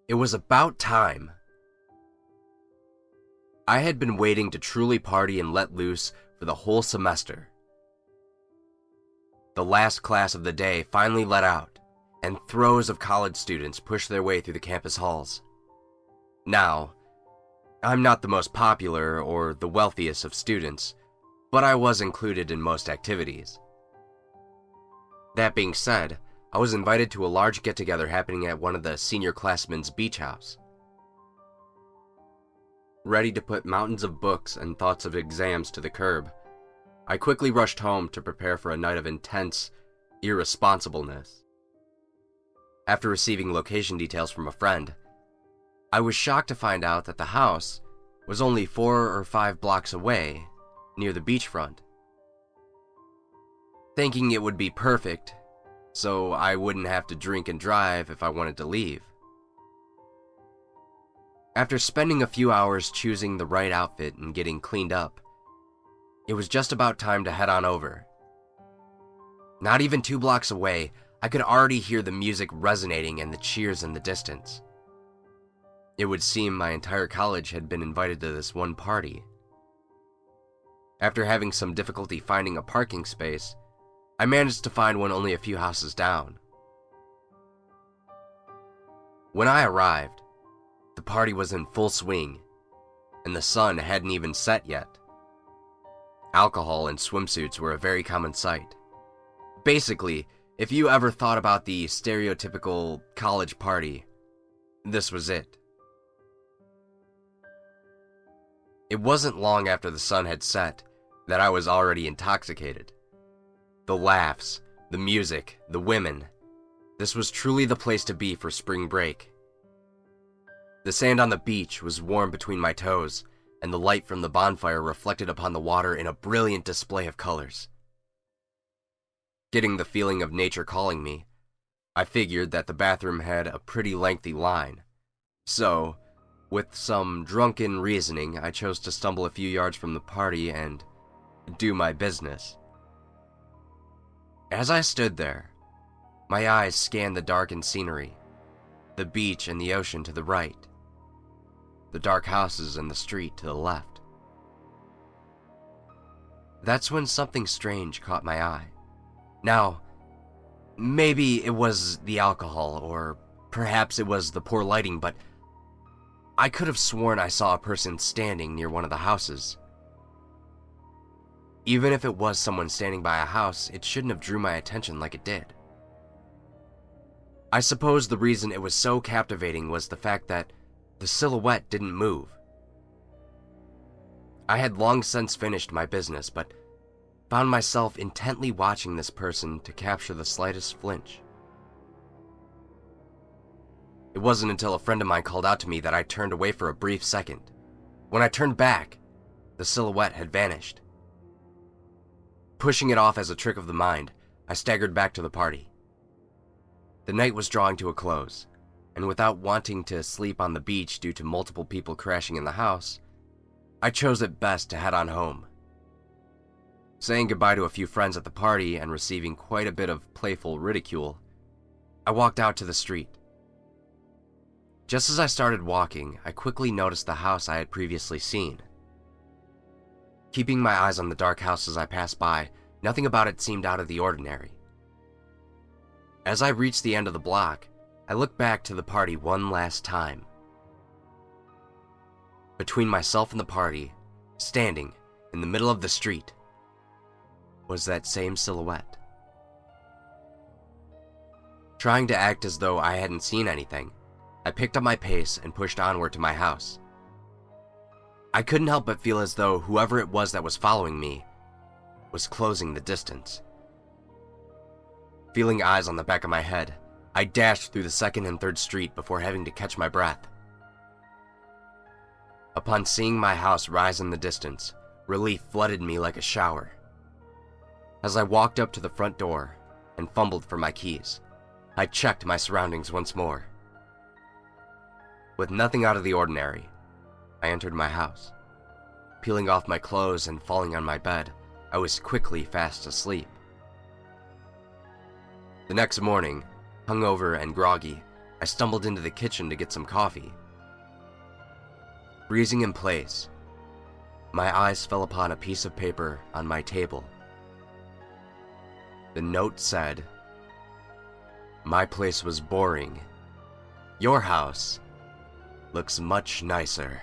It was about time. I had been waiting to truly party and let loose for the whole semester. The last class of the day finally let out, and throes of college students pushed their way through the campus halls. Now, I'm not the most popular or the wealthiest of students, but I was included in most activities. That being said, I was invited to a large get-together happening at one of the senior classmen's beach house. Ready to put mountains of books and thoughts of exams to the curb, I quickly rushed home to prepare for a night of intense irresponsibleness. After receiving location details from a friend, I was shocked to find out that the house was only 4 or 5 blocks away, near the beachfront. Thinking it would be perfect, so I wouldn't have to drink and drive if I wanted to leave. After spending a few hours choosing the right outfit and getting cleaned up, it was just about time to head on over. Not even 2 blocks away, I could already hear the music resonating and the cheers in the distance. It would seem my entire college had been invited to this one party. After having some difficulty finding a parking space, I managed to find one only a few houses down. When I arrived, the party was in full swing, and the sun hadn't even set yet. Alcohol and swimsuits were a very common sight. Basically, if you ever thought about the stereotypical college party, this was it. It wasn't long after the sun had set that I was already intoxicated. The laughs, the music, the women. This was truly the place to be for spring break. The sand on the beach was warm between my toes, and the light from the bonfire reflected upon the water in a brilliant display of colors. Getting the feeling of nature calling me, I figured that the bathroom had a pretty lengthy line. So, with some drunken reasoning, I chose to stumble a few yards from the party and do my business. As I stood there, my eyes scanned the darkened scenery, the beach and the ocean to the right, the dark houses and the street to the left. That's when something strange caught my eye. Now, maybe it was the alcohol, or perhaps it was the poor lighting, but I could have sworn I saw a person standing near one of the houses. Even if it was someone standing by a house, it shouldn't have drew my attention like it did. I suppose the reason it was so captivating was the fact that the silhouette didn't move. I had long since finished my business, but found myself intently watching this person to capture the slightest flinch. It wasn't until a friend of mine called out to me that I turned away for a brief second. When I turned back, the silhouette had vanished. Pushing it off as a trick of the mind, I staggered back to the party. The night was drawing to a close, and without wanting to sleep on the beach due to multiple people crashing in the house, I chose it best to head on home. Saying goodbye to a few friends at the party and receiving quite a bit of playful ridicule, I walked out to the street. Just as I started walking, I quickly noticed the house I had previously seen. Keeping my eyes on the dark house as I passed by, nothing about it seemed out of the ordinary. As I reached the end of the block, I looked back to the party one last time. Between myself and the party, standing in the middle of the street, was that same silhouette. Trying to act as though I hadn't seen anything, I picked up my pace and pushed onward to my house. I couldn't help but feel as though whoever it was that was following me was closing the distance. Feeling eyes on the back of my head, I dashed through the 2nd and 3rd Street before having to catch my breath. Upon seeing my house rise in the distance, relief flooded me like a shower. As I walked up to the front door and fumbled for my keys, I checked my surroundings once more. With nothing out of the ordinary, I entered my house. Peeling off my clothes and falling on my bed, I was quickly fast asleep. The next morning, hungover and groggy, I stumbled into the kitchen to get some coffee. Freezing in place, my eyes fell upon a piece of paper on my table. The note said, "My place was boring. Your house looks much nicer."